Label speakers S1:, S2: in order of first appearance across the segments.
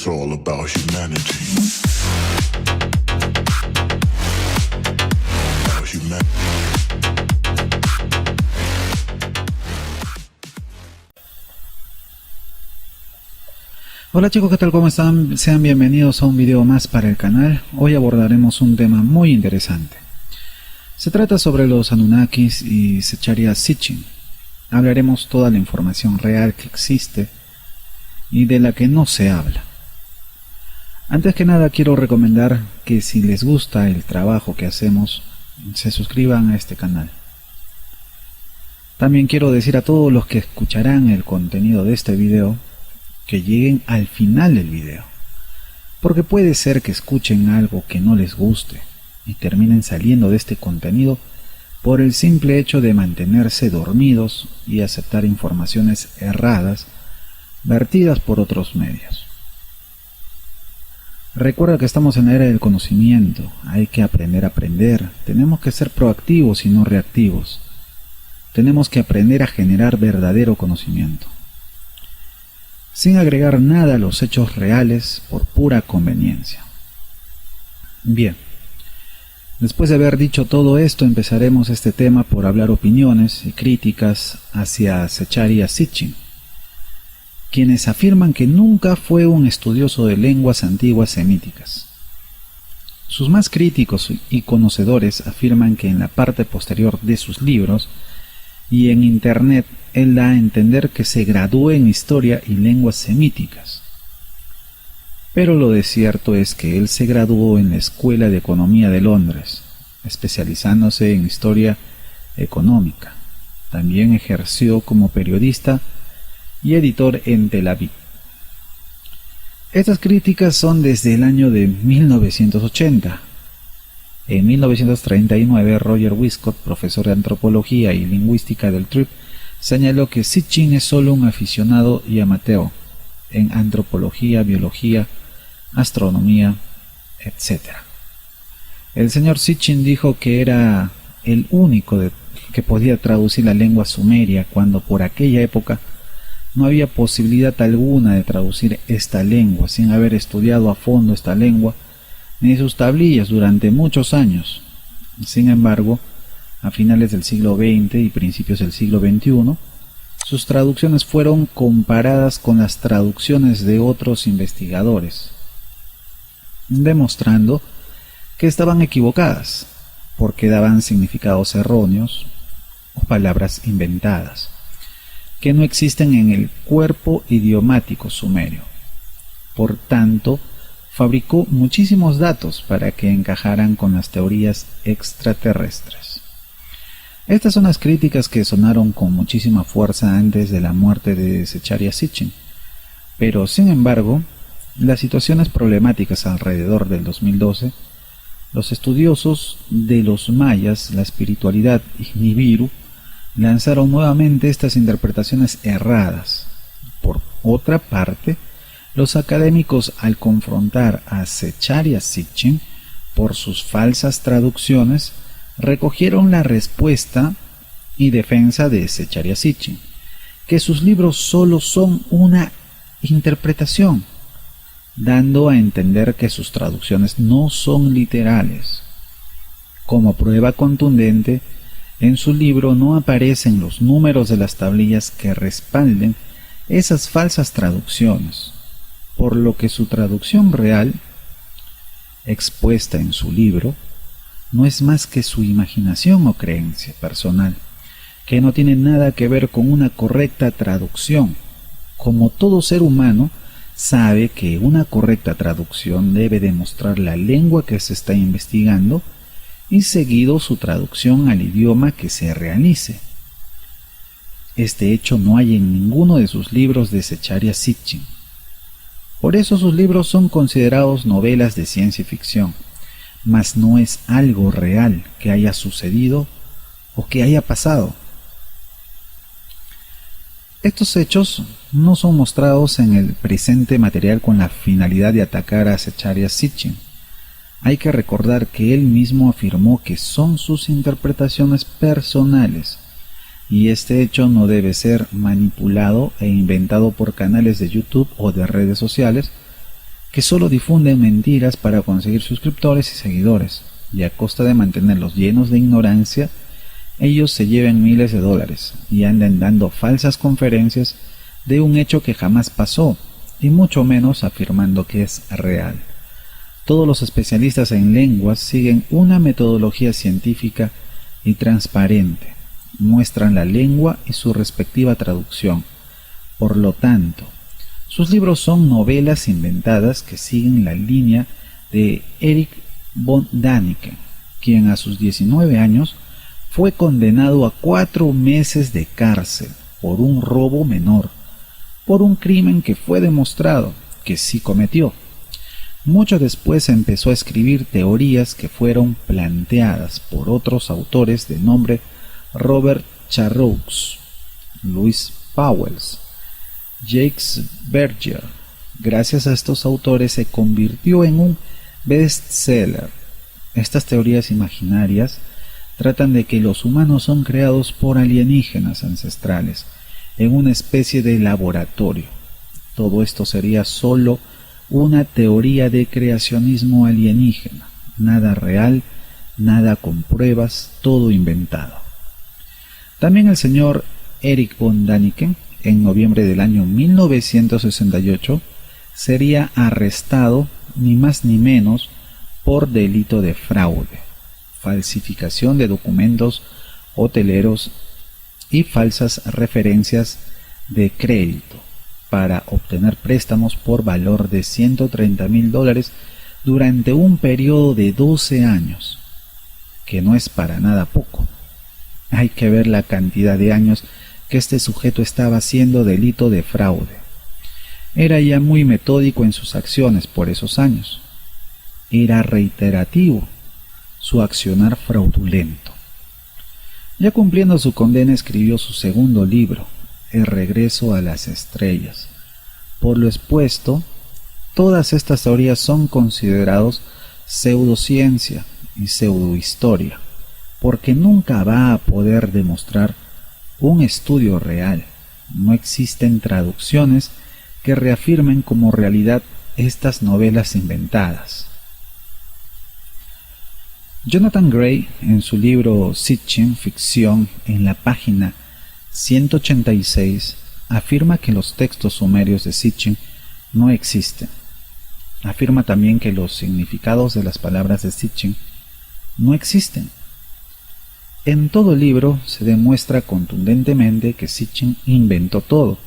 S1: all about humanity. About humanity.
S2: Hola chicos, ¿qué tal? ¿Cómo están? Sean bienvenidos a un video más para el canal. Hoy abordaremos un tema muy interesante. Se trata sobre los Anunnakis y Zecharia Sitchin. Hablaremos toda la información real que existe y de la que no se habla. Antes que nada quiero recomendar que si les gusta el trabajo que hacemos, se suscriban a este canal. También quiero decir a todos los que escucharán el contenido de este video que lleguen al final del video, porque puede ser que escuchen algo que no les guste y terminen saliendo de este contenido por el simple hecho de mantenerse dormidos y aceptar informaciones erradas vertidas por otros medios. Recuerda que estamos en la era del conocimiento, hay que aprender a aprender, tenemos que ser proactivos y no reactivos, tenemos que aprender a generar verdadero conocimiento, sin agregar nada a los hechos reales por pura conveniencia. Bien, después de haber dicho todo esto, empezaremos este tema por hablar opiniones y críticas hacia Zecharia Sitchin, quienes afirman que nunca fue un estudioso de lenguas antiguas semíticas. Sus más críticos y conocedores afirman que en la parte posterior de sus libros y en internet él da a entender que se graduó en historia y lenguas semíticas. Pero lo de cierto es que él se graduó en la Escuela de Economía de Londres, especializándose en historia económica. También ejerció como periodista y editor en Tel Aviv. Estas críticas son desde el año de 1980. En 1939, Roger Wiscott, profesor de antropología y lingüística del TRIP, señaló que Sitchin es solo un aficionado y amateur en antropología, biología, astronomía, etc. El señor Sitchin dijo que era el único que podía traducir la lengua sumeria, cuando por aquella época no había posibilidad alguna de traducir esta lengua sin haber estudiado a fondo esta lengua ni sus tablillas durante muchos años. Sin embargo, a finales del siglo XX y principios del siglo XXI, sus traducciones fueron comparadas con las traducciones de otros investigadores, demostrando que estaban equivocadas, porque daban significados erróneos o palabras inventadas, que no existen en el cuerpo idiomático sumerio. Por tanto, fabricó muchísimos datos para que encajaran con las teorías extraterrestres. Estas son las críticas que sonaron con muchísima fuerza antes de la muerte de Zecharia Sitchin, pero sin embargo, las situaciones problemáticas alrededor del 2012, los estudiosos de los mayas, la espiritualidad y Nibiru lanzaron nuevamente estas interpretaciones erradas. Por otra parte, los académicos, al confrontar a Zecharia Sitchin por sus falsas traducciones, recogieron la respuesta y defensa de Zecharia Sitchin, que sus libros solo son una interpretación, dando a entender que sus traducciones no son literales. Como prueba contundente, en su libro no aparecen los números de las tablillas que respalden esas falsas traducciones, por lo que su traducción real, expuesta en su libro, no es más que su imaginación o creencia personal, que no tiene nada que ver con una correcta traducción. Como todo ser humano, sabe que una correcta traducción debe demostrar la lengua que se está investigando y seguido su traducción al idioma que se realice. Este hecho no hay en ninguno de sus libros de Zecharia Sitchin. Por eso sus libros son considerados novelas de ciencia ficción, mas no es algo real que haya sucedido o que haya pasado. Estos hechos no son mostrados en el presente material con la finalidad de atacar a Zecharia Sitchin. Hay que recordar que él mismo afirmó que son sus interpretaciones personales, y este hecho no debe ser manipulado e inventado por canales de YouTube o de redes sociales que solo difunden mentiras para conseguir suscriptores y seguidores, y a costa de mantenerlos llenos de ignorancia, ellos se lleven miles de dólares y andan dando falsas conferencias de un hecho que jamás pasó, y mucho menos afirmando que es real. Todos los especialistas en lenguas siguen una metodología científica y transparente, muestran la lengua y su respectiva traducción. Por lo tanto, sus libros son novelas inventadas que siguen la línea de Erich von Däniken, quien a sus 19 años fue condenado a 4 meses de cárcel por un robo menor, por un crimen que fue demostrado que sí cometió. Mucho después empezó a escribir teorías que fueron planteadas por otros autores de nombre Robert Charroux, Louis Pauwels, Jacques Berger. Gracias a estos autores se convirtió en un bestseller. Estas teorías imaginarias tratan de que los humanos son creados por alienígenas ancestrales en una especie de laboratorio. Todo esto sería solo una teoría de creacionismo alienígena, nada real, nada con pruebas, todo inventado. También el señor Erich von Däniken, en noviembre del año 1968, sería arrestado ni más ni menos por delito de fraude, falsificación de documentos hoteleros y falsas referencias de crédito para obtener préstamos por valor de $130,000 durante un periodo de 12 años, que no es para nada poco. Hay que ver la cantidad de años que este sujeto estaba haciendo delito de fraude. Era ya muy metódico en sus acciones por esos años. Era reiterativo su accionar fraudulento. Ya cumpliendo su condena, escribió su segundo libro, El regreso a las estrellas. Por lo expuesto, todas estas teorías son considerados pseudociencia y pseudohistoria, porque nunca va a poder demostrar un estudio real. No existen traducciones que reafirmen como realidad estas novelas inventadas. Jonathan Gray, en su libro Sitchin, Ficción, en la página 186, afirma que los textos sumerios de Sitchin no existen. Afirma también que los significados de las palabras de Sitchin no existen. En todo el libro se demuestra contundentemente que Sitchin inventó todo.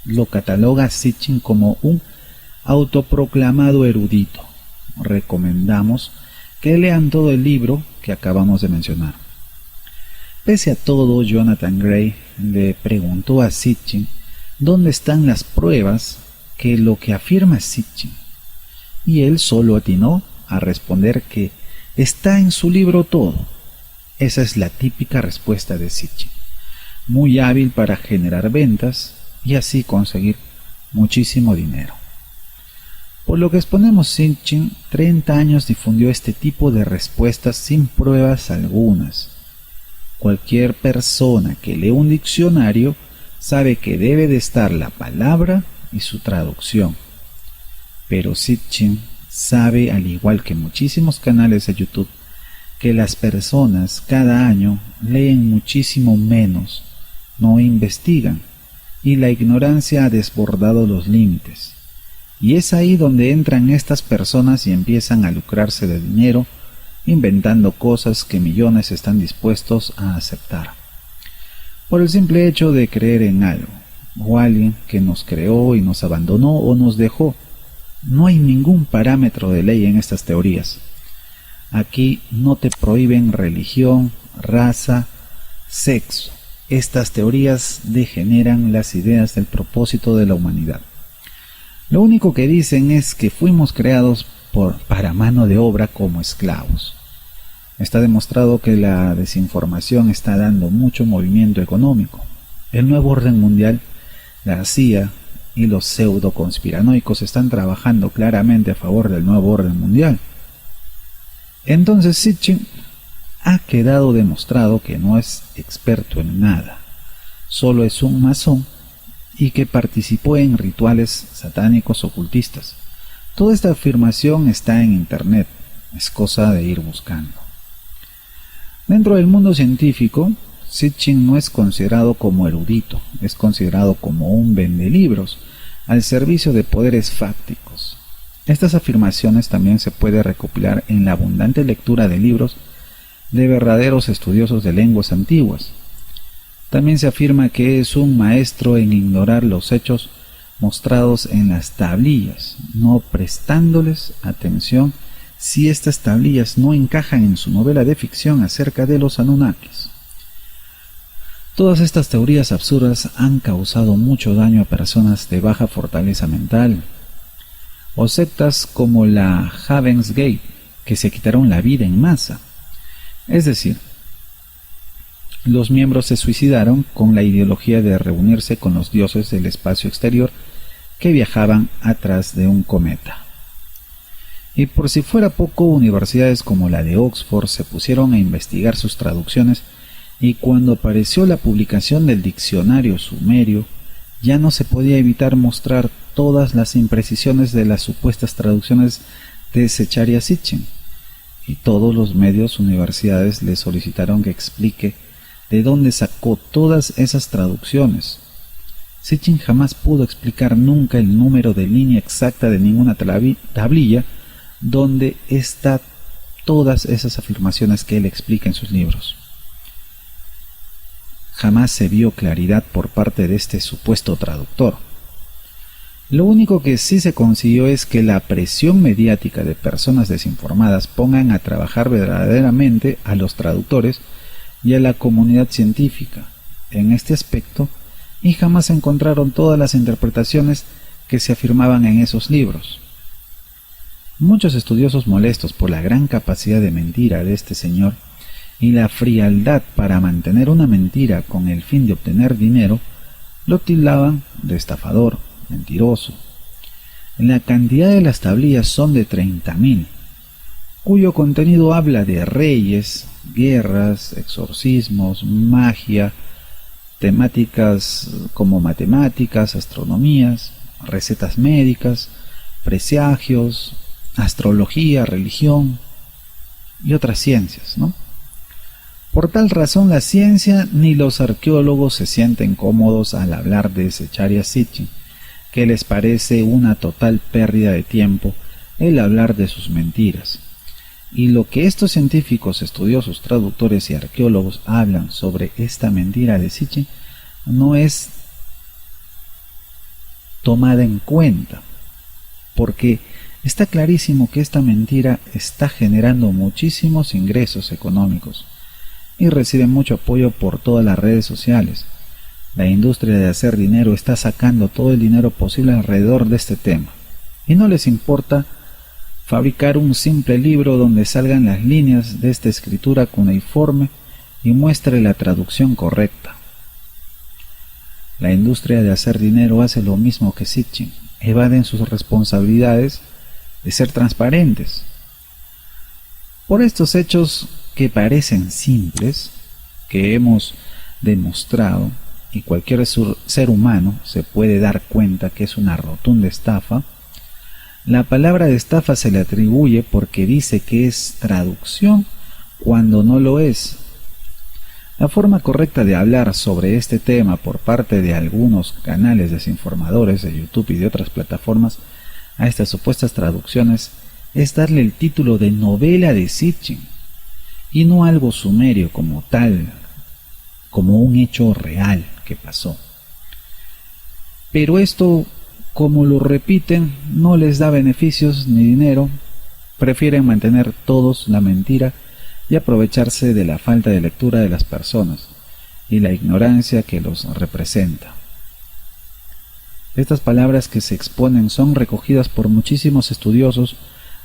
S2: Lo cataloga a Sitchin como un autoproclamado erudito. Recomendamos que lean todo el libro que acabamos de mencionar. Pese a todo, Jonathan Gray le preguntó a Sitchin dónde están las pruebas que lo que afirma Sitchin, y él solo atinó a responder que está en su libro todo. Esa es la típica respuesta de Sitchin, muy hábil para generar ventas y así conseguir muchísimo dinero. Por lo que exponemos, Sitchin 30 años difundió este tipo de respuestas sin pruebas algunas. Cualquier persona que lee un diccionario sabe que debe de estar la palabra y su traducción. Pero Sitchin sabe, al igual que muchísimos canales de YouTube, que las personas cada año leen muchísimo menos, no investigan, y la ignorancia ha desbordado los límites. Y es ahí donde entran estas personas y empiezan a lucrarse de dinero, inventando cosas que millones están dispuestos a aceptar, por el simple hecho de creer en algo, o alguien que nos creó y nos abandonó o nos dejó. No hay ningún parámetro de ley en estas teorías. Aquí no te prohíben religión, raza, sexo. Estas teorías degeneran las ideas del propósito de la humanidad. Lo único que dicen es que fuimos creados para mano de obra como esclavos. Está demostrado que la desinformación está dando mucho movimiento económico. El nuevo orden mundial, la CIA y los pseudo conspiranoicos están trabajando claramente a favor del nuevo orden mundial. Entonces Sitchin ha quedado demostrado que no es experto en nada, solo es un masón y que participó en rituales satánicos ocultistas, Toda esta afirmación está en Internet, es cosa de ir buscando. Dentro del mundo científico, Sitchin no es considerado como erudito, es considerado como un vendelibros al servicio de poderes fácticos. Estas afirmaciones también se puede recopilar en la abundante lectura de libros de verdaderos estudiosos de lenguas antiguas. También se afirma que es un maestro en ignorar los hechos mostrados en las tablillas, no prestándoles atención si estas tablillas no encajan en su novela de ficción acerca de los Anunnakis. Todas estas teorías absurdas han causado mucho daño a personas de baja fortaleza mental, o sectas como la Heaven's Gate, que se quitaron la vida en masa. Es decir, los miembros se suicidaron con la ideología de reunirse con los dioses del espacio exterior que viajaban atrás de un cometa. Y por si fuera poco, universidades como la de Oxford se pusieron a investigar sus traducciones, y cuando apareció la publicación del diccionario sumerio, ya no se podía evitar mostrar todas las imprecisiones de las supuestas traducciones de Zecharia Sitchin, y todos los medios universidades le solicitaron que explique de dónde sacó todas esas traducciones. Sitchin jamás pudo explicar nunca el número de línea exacta de ninguna tablilla donde están todas esas afirmaciones que él explica en sus libros. Jamás se vio claridad por parte de este supuesto traductor. Lo único que sí se consiguió es que la presión mediática de personas desinformadas pongan a trabajar verdaderamente a los traductores y a la comunidad científica en este aspecto, y jamás encontraron todas las interpretaciones que se afirmaban en esos libros. Muchos estudiosos, molestos por la gran capacidad de mentira de este señor y la frialdad para mantener una mentira con el fin de obtener dinero, lo tildaban de estafador, mentiroso. La cantidad de las tablillas son de 30.000, cuyo contenido habla de reyes, guerras, exorcismos, magia, temáticas como matemáticas, astronomías, recetas médicas, presagios, astrología, religión y otras ciencias, ¿no? Por tal razón, la ciencia ni los arqueólogos se sienten cómodos al hablar de Zecharia Sitchin, que les parece una total pérdida de tiempo el hablar de sus mentiras. Y lo que estos científicos, estudiosos, traductores y arqueólogos hablan sobre esta mentira de Sitchin no es tomada en cuenta, porque está clarísimo que esta mentira está generando muchísimos ingresos económicos y recibe mucho apoyo por todas las redes sociales. La industria de hacer dinero está sacando todo el dinero posible alrededor de este tema, y no les importa fabricar un simple libro donde salgan las líneas de esta escritura cuneiforme y muestre la traducción correcta. La industria de hacer dinero hace lo mismo que Sitchin, evaden sus responsabilidades de ser transparentes. Por estos hechos que parecen simples, que hemos demostrado, y cualquier ser humano se puede dar cuenta que es una rotunda estafa, la palabra de estafa se le atribuye porque dice que es traducción cuando no lo es. La forma correcta de hablar sobre este tema por parte de algunos canales desinformadores de YouTube y de otras plataformas a estas supuestas traducciones es darle el título de novela de Sitchin, y no algo sumerio como tal, como un hecho real que pasó. Pero esto, como lo repiten, no les da beneficios ni dinero, prefieren mantener todos la mentira y aprovecharse de la falta de lectura de las personas y la ignorancia que los representa. Estas palabras que se exponen son recogidas por muchísimos estudiosos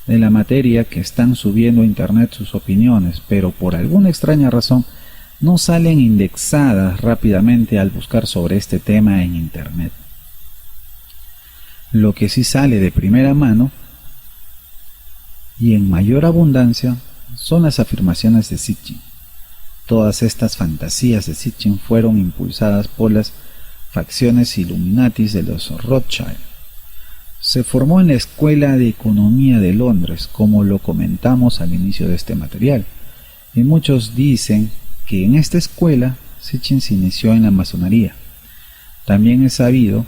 S2: de la materia que están subiendo a internet sus opiniones, pero por alguna extraña razón no salen indexadas rápidamente al buscar sobre este tema en internet. Lo que sí sale de primera mano y en mayor abundancia son las afirmaciones de Sitchin. Todas estas fantasías de Sitchin fueron impulsadas por las facciones Illuminatis de los Rothschild. Se formó en la Escuela de Economía de Londres, como lo comentamos al inicio de este material, y muchos dicen que en esta escuela Sitchin se inició en la masonería. También es sabido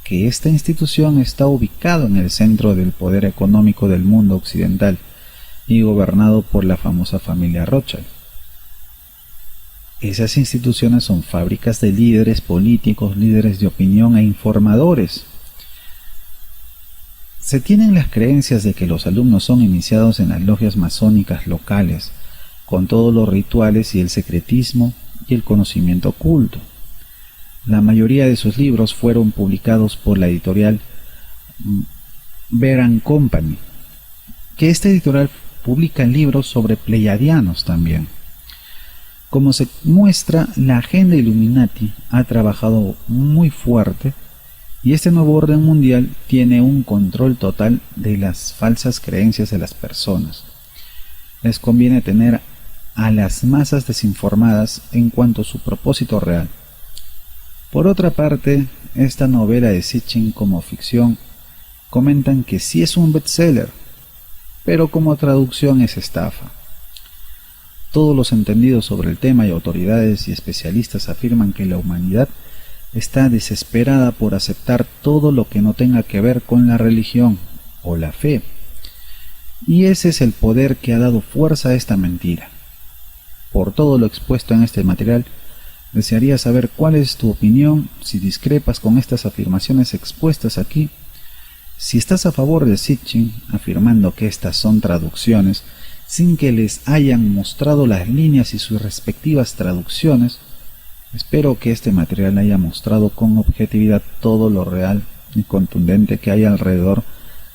S2: que esta institución está ubicada en el centro del poder económico del mundo occidental y gobernado por la famosa familia Rothschild. Esas instituciones son fábricas de líderes políticos, líderes de opinión e informadores. Se tienen las creencias de que los alumnos son iniciados en las logias masónicas locales, con todos los rituales y el secretismo y el conocimiento oculto. La mayoría de sus libros fueron publicados por la editorial Bear & Company, que esta editorial publica libros sobre pleiadianos también. Como se muestra, la agenda Illuminati ha trabajado muy fuerte y este nuevo orden mundial tiene un control total de las falsas creencias de las personas. Les conviene tener a las masas desinformadas en cuanto a su propósito real. Por otra parte, esta novela de Sitchin como ficción comentan que sí es un bestseller, pero como traducción es estafa. Todos los entendidos sobre el tema y autoridades y especialistas afirman que la humanidad está desesperada por aceptar todo lo que no tenga que ver con la religión o la fe. Y ese es el poder que ha dado fuerza a esta mentira. Por todo lo expuesto en este material, desearía saber cuál es tu opinión, si discrepas con estas afirmaciones expuestas aquí, si estás a favor de Sitchin, afirmando que estas son traducciones, sin que les hayan mostrado las líneas y sus respectivas traducciones. Espero que este material haya mostrado con objetividad todo lo real y contundente que hay alrededor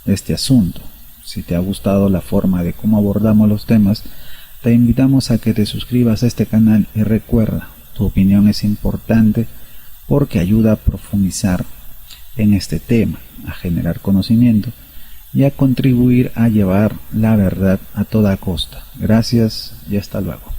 S2: de este asunto. Si te ha gustado la forma de cómo abordamos los temas, te invitamos a que te suscribas a este canal y recuerda, tu opinión es importante porque ayuda a profundizar en este tema, a generar conocimiento y a contribuir a llevar la verdad a toda costa. Gracias y hasta luego.